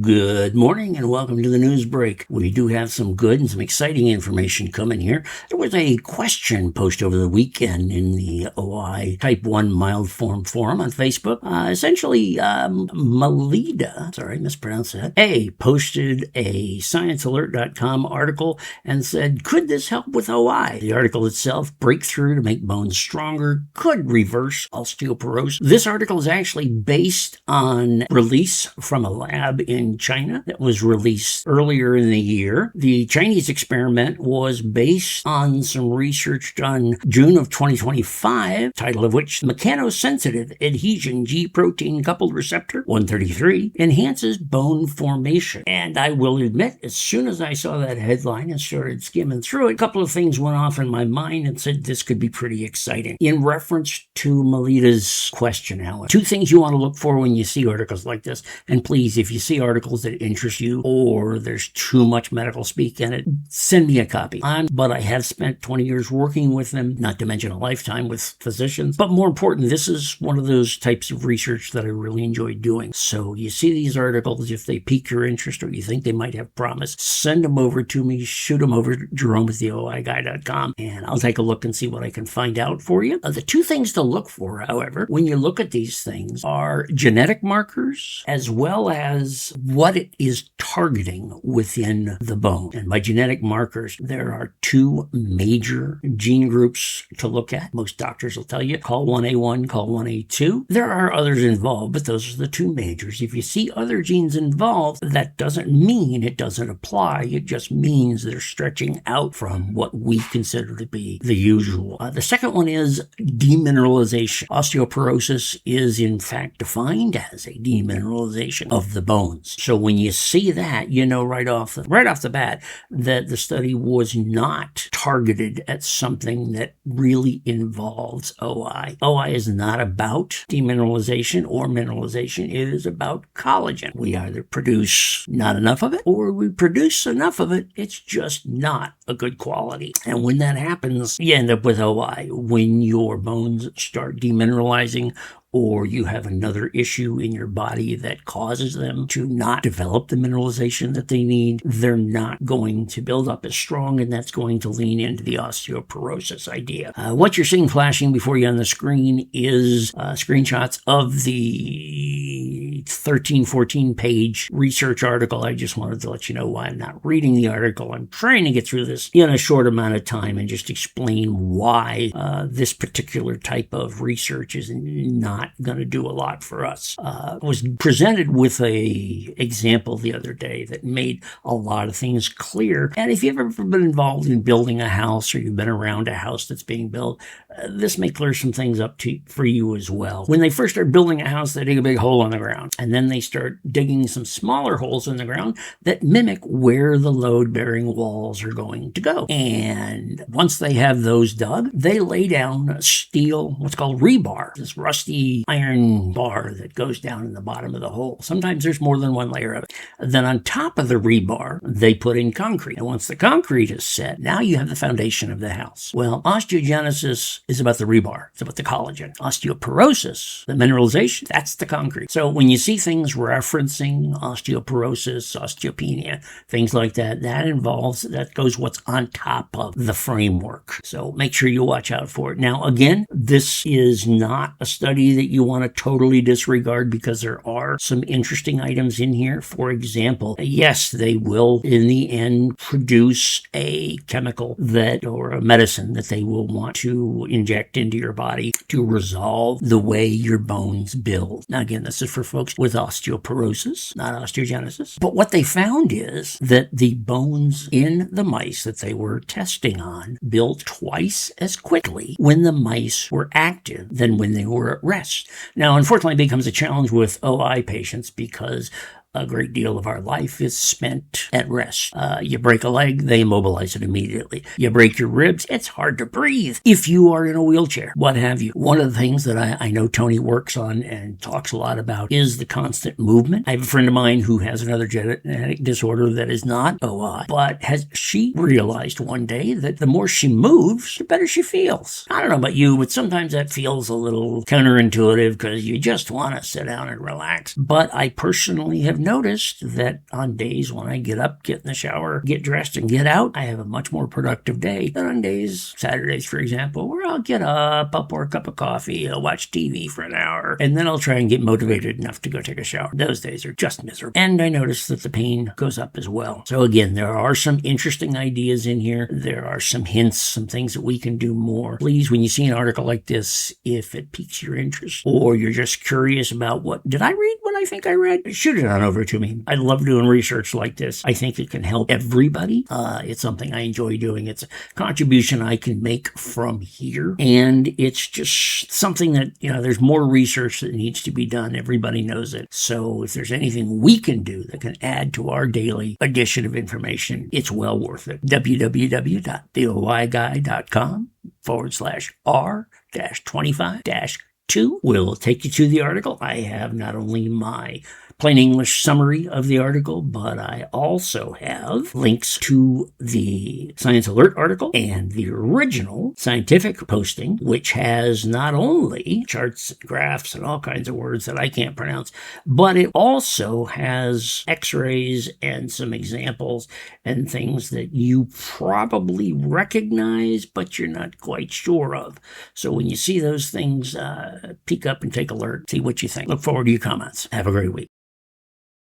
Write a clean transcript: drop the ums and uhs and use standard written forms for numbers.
Good morning and welcome to the news break. We do have some good and some exciting information coming here. There was a question posted over the weekend in the OI Type 1 Mild Form Forum on Facebook. Essentially, Melida, sorry, mispronounced that, posted a ScienceAlert.com article and said, could this help with OI? The article itself, breakthrough to make bones stronger, could reverse osteoporosis. This article is actually based on release from a lab in China that was released earlier in the year. The Chinese experiment was based on some research done June of 2025, title of which Mechanosensitive Adhesion G Protein Coupled Receptor 133 enhances bone formation. And I will admit, as soon as I saw that headline and started skimming through it, a couple of things went off in my mind and said this could be pretty exciting. In reference to Melida's question, however, two things you want to look for when you see articles like this, and please, if you see articles that interest you or there's too much medical speak in it, send me a copy. But I have spent 20 years working with them, not to mention a lifetime with physicians. But more important, this is one of those types of research that I really enjoy doing. So you see these articles, if they pique your interest or you think they might have promise, send them over to me, shoot them over to Jerome@theoiguy.com, and I'll take a look and see what I can find out for you. The two things to look for, however, when you look at these things are genetic markers as well as what it is targeting within the bone. And by genetic markers, there are two major gene groups to look at. Most doctors will tell you, call 1A1, call 1A2. There are others involved, but those are the two majors. If you see other genes involved, that doesn't mean it doesn't apply. It just means they're stretching out from what we consider to be the usual. The second one is demineralization. Osteoporosis is in fact defined as a demineralization of the bones. So when you see that, you know right off the bat that the study was not targeted at something that really involves OI. OI is not about demineralization or mineralization. It is about collagen. We either produce not enough of it or we produce enough of it. It's just not a good quality. And when that happens, you end up with OI. When your bones start demineralizing or you have another issue in your body that causes them to not develop the mineralization that they need, they're not going to build up as strong, and that's going to lean into the osteoporosis idea. What you're seeing flashing before you on the screen is screenshots of the 13, 14-page research article. I just wanted to let you know why I'm not reading the article. I'm trying to get through this in a short amount of time and just explain why this particular type of research is not going to do a lot for us. Was presented with a example the other day that made a lot of things clear. And if you've ever been involved in building a house or you've been around a house that's being built, this may clear some things up for you as well. When they first start building a house, they dig a big hole in the ground, and then they start digging some smaller holes in the ground that mimic where the load-bearing walls are going to go. And once they have those dug, they lay down steel, what's called rebar, this rusty iron bar that goes down in the bottom of the hole. Sometimes there's more than one layer of it. Then on top of the rebar, they put in concrete. And once the concrete is set, now you have the foundation of the house. Well, osteogenesis is about the rebar. It's about the collagen. Osteoporosis, the mineralization, that's the concrete. So when you see things referencing osteoporosis, osteopenia, things like that, that goes what's on top of the framework. So make sure you watch out for it. Now, again, this is not a study that you want to totally disregard because there are some interesting items in here. For example, yes, they will in the end produce a chemical or a medicine that they will want to inject into your body to resolve the way your bones build. Now again, this is for folks with osteoporosis, not osteogenesis. But what they found is that the bones in the mice that they were testing on built twice as quickly when the mice were active than when they were at rest. Now, unfortunately, it becomes a challenge with OI patients because a great deal of our life is spent at rest. You break a leg, they immobilize it immediately. You break your ribs, it's hard to breathe if you are in a wheelchair, what have you. One of the things that I know Tony works on and talks a lot about is the constant movement. I have a friend of mine who has another genetic disorder that is not OI, but she realized one day that the more she moves, the better she feels. I don't know about you, but sometimes that feels a little counterintuitive because you just want to sit down and relax. But I personally have I've noticed that on days when I get up, get in the shower, get dressed, and get out, I have a much more productive day than on days, Saturdays, for example, where I'll get up, I'll pour a cup of coffee, I'll watch TV for an hour, and then I'll try and get motivated enough to go take a shower. Those days are just miserable. And I notice that the pain goes up as well. So again, there are some interesting ideas in here. There are some hints, some things that we can do more. Please, when you see an article like this, if it piques your interest or you're just curious about did I read what I think I read? Shoot it on over to me. I love doing research like this. I think it can help everybody. It's something I enjoy doing. It's a contribution I can make from here. And it's just something that, there's more research that needs to be done. Everybody knows it. So if there's anything we can do that can add to our daily edition of information, it's well worth it. www.theoiguy.com/r-25-2 will take you to the article. I have not only my plain English summary of the article, but I also have links to the Science Alert article and the original scientific posting, which has not only charts and graphs and all kinds of words that I can't pronounce, but it also has x-rays and some examples and things that you probably recognize, but you're not quite sure of. So when you see those things, peek up and take a look, see what you think. Look forward to your comments. Have a great week.